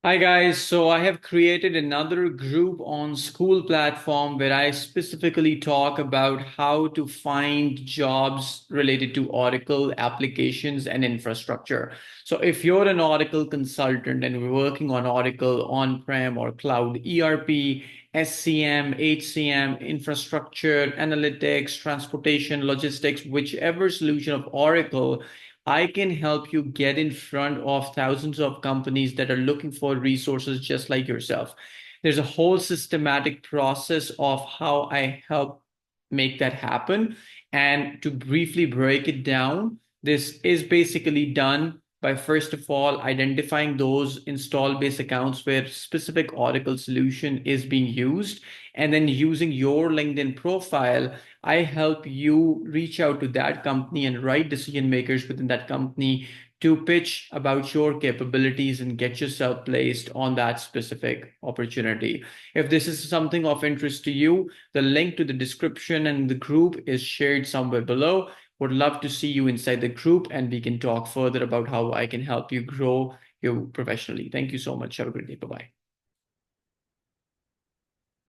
Hi guys, so I have created another group on School platform where I specifically talk about how to find jobs related to Oracle applications and infrastructure. So if you're an Oracle consultant and we're working on Oracle on-prem or cloud ERP, SCM, HCM, infrastructure, analytics, transportation, logistics, whichever solution of Oracle, I can help you get in front of thousands of companies that are looking for resources just like yourself. There's a whole systematic process of how I help make that happen. And to briefly break it down, this is basically done by first of all identifying those install base accounts where specific Oracle solution is being used, and then using your LinkedIn profile I help you reach out to that company and right decision makers within that company to pitch about your capabilities and get yourself placed on that specific opportunity. If this is something of interest to you, the link to the description and the group is shared somewhere below. Would love to see you inside the group and we can talk further about how I can help you grow you professionally. Thank you so much. Have a great day. Bye bye.